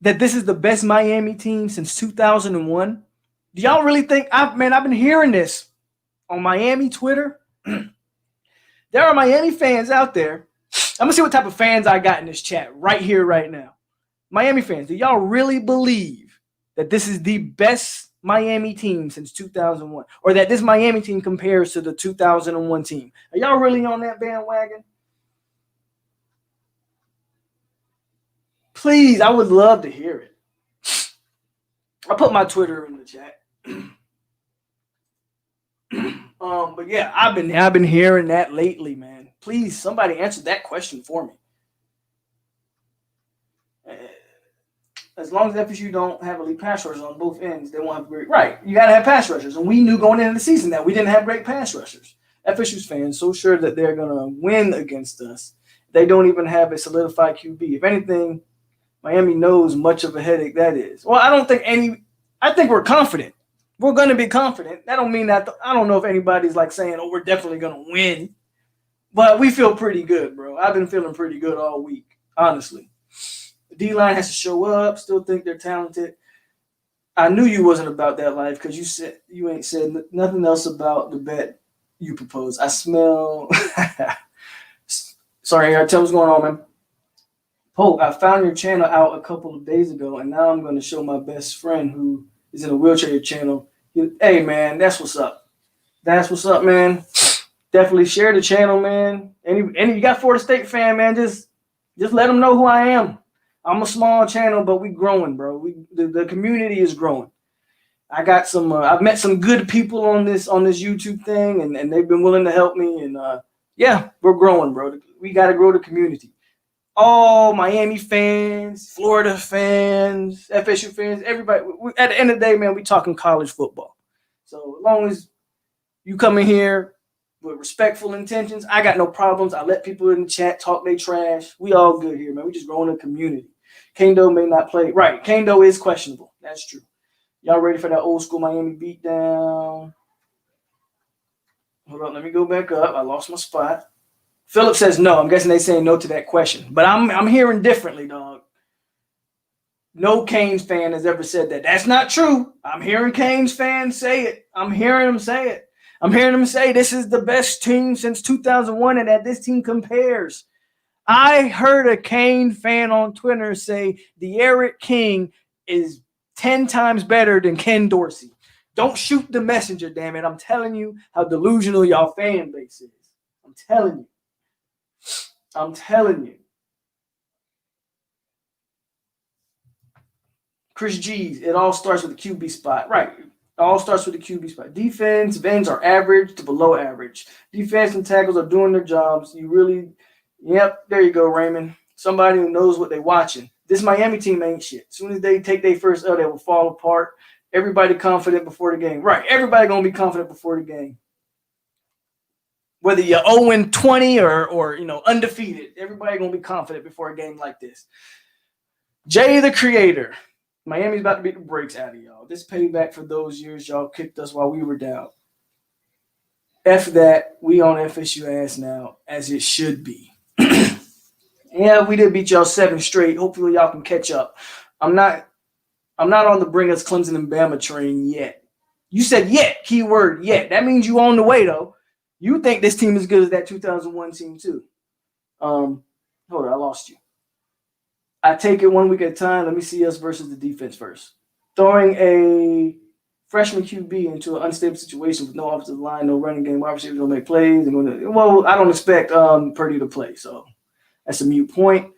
that this is the best Miami team since 2001? Do y'all really think? I've been hearing this on Miami Twitter, there are Miami fans out there. I'm going to see what type of fans I got in this chat right here, right now. Miami fans, do y'all really believe that this is the best Miami team since 2001? Or that this Miami team compares to the 2001 team? Are y'all really on that bandwagon? Please, I would love to hear it. I'll put my Twitter in the chat. But yeah, I've been hearing that lately, man. Please, somebody answer that question for me. As long as FSU don't have elite pass rushers on both ends, they won't have great. Right, you got to have pass rushers, and we knew going into the season that we didn't have great pass rushers. FSU's fans so sure that they're gonna win against us, they don't even have a solidified QB. If anything, Miami knows much of a headache that is. Well, I think we're confident. We're going to be confident. That don't mean that I don't know if anybody's like saying, "Oh, we're definitely going to win," but we feel pretty good, bro. I've been feeling pretty good all week, honestly. The D-line has to show up. Still think they're talented. I knew you wasn't about that life because you ain't said nothing else about the bet you proposed. I smell. Sorry, tell me what's going on, man. Pope, I found your channel out a couple of days ago, and now I'm going to show my best friend who is in a wheelchair your channel. Hey, man, that's what's up. That's what's up, man. Definitely share the channel, man. Any you got Florida State fan, man, just let them know who I am. I'm a small channel, but we growing, bro. The community is growing. I got some. I've met some good people on this YouTube thing, and they've been willing to help me. And yeah, we're growing, bro. We got to grow the community. All Miami fans, Florida fans, FSU fans, everybody. At the end of the day, man, we talking college football. So as long as you come in here with respectful intentions, I got no problems. I let people in the chat talk their trash. We all good here, man. We just growing a community. Kendo may not play. Right, Kendo is questionable. That's true. Y'all ready for that old school Miami beatdown? Hold on, let me go back up. I lost my spot. Philip says no. I'm guessing they saying no to that question. But I'm hearing differently, dog. No Canes fan has ever said that. That's not true. I'm hearing Canes fans say it. I'm hearing them say it. I'm hearing them say this is the best team since 2001 and that this team compares. I heard a Cane fan on Twitter say the Eric King is 10 times better than Ken Dorsey. Don't shoot the messenger, damn it. I'm telling you how delusional y'all fan base is. I'm telling you. I'm telling you. Chris G's, it all starts with the QB spot. Right. It all starts with the QB spot. Defensive ends are average to below average. Defense and tackles are doing their jobs. Yep, there you go, Raymond. Somebody who knows what they're watching. This Miami team ain't shit. As soon as they take their first L, they will fall apart. Everybody confident before the game. Right. Everybody going to be confident before the game. Whether you're 0-20 or undefeated, everybody gonna be confident before a game like this. Jay the Creator, Miami's about to beat the brakes out of y'all. This payback for those years y'all kicked us while we were down. F that, we on FSU ass now, as it should be. Yeah, we did beat y'all 7 straight. Hopefully y'all can catch up. I'm not on the bring us Clemson and Bama train yet. You said yet, keyword yet. That means you on the way though. You think this team is as good as that 2001 team too. Hold on, I lost you. I take it one week at a time. Let me see us versus the defense first. Throwing a freshman QB into an unstable situation with no offensive line, no running game, wide receivers don't make plays. Well, I don't expect Purdy to play, so that's a mute point.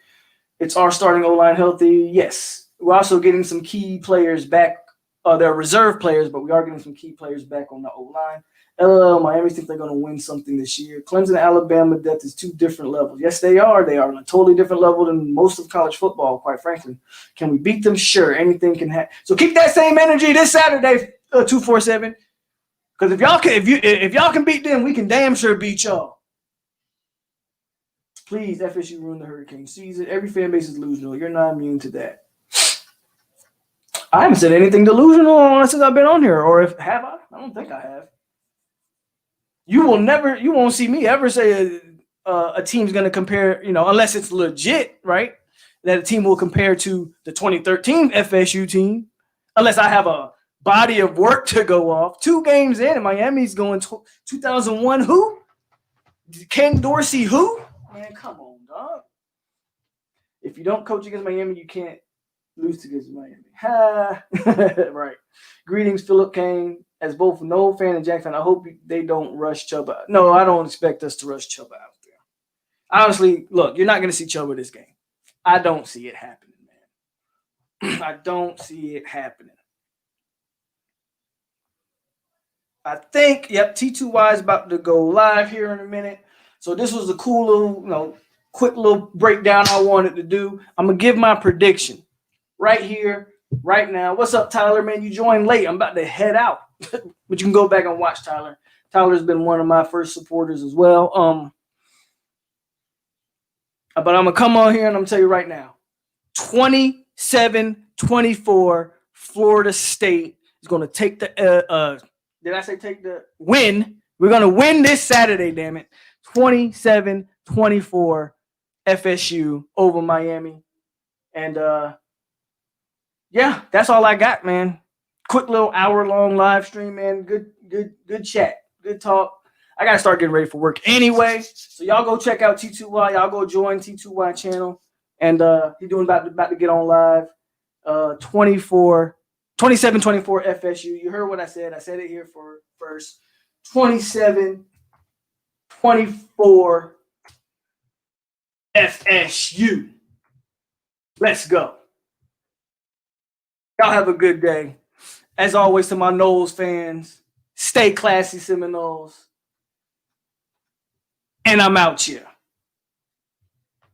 It's our starting O-line healthy? Yes. We're also getting some key players back. They're reserve players, but we are getting some key players back on the O-line. Miami thinks they're going to win something this year. Clemson and Alabama depth is 2 different levels. Yes, they are. They are on a totally different level than most of college football, quite frankly. Can we beat them? Sure. Anything can happen. So keep that same energy this Saturday, 247. Because if y'all can beat them, we can damn sure beat y'all. Please, FSU ruin the Hurricane season. Every fan base is delusional. You're not immune to that. I haven't said anything delusional since I've been on here. Or have I? I don't think I have. You won't see me ever say a team's going to compare, unless it's legit, right? That a team will compare to the 2013 FSU team, unless I have a body of work to go off. 2 games in, and Miami's going 2001. Who? Ken Dorsey? Who? Man, come on, dog. If you don't coach against Miami, you can't lose against Miami. Ha! Right. Greetings, Philip Kane. As both Noel fan and Jack fan, I hope they don't rush Chuba. No, I don't expect us to rush Chuba out there. Honestly, look, you're not going to see Chuba this game. I don't see it happening, man. I don't see it happening. I think, T2Y is about to go live here in a minute. So this was a cool little, quick little breakdown I wanted to do. I'm going to give my prediction right here, right now. What's up, Tyler, man? You joined late. I'm about to head out. But you can go back and watch Tyler. Tyler's been one of my first supporters as well. But I'm going to come on here and I'm going to tell you right now. 27-24, Florida State is going to take the did I say take the win? We're going to win this Saturday, damn it. 27-24 FSU over Miami. And that's all I got, man. Quick little hour-long live stream, man. Good chat. Good talk. I got to start getting ready for work anyway. So y'all go check out T2Y. Y'all go join T2Y channel. And he's doing about to get on live. 27-24 FSU. You heard what I said. I said it here first. 27-24 FSU. Let's go. Y'all have a good day. As always, to my Noles fans, stay classy, Seminoles. And I'm out here.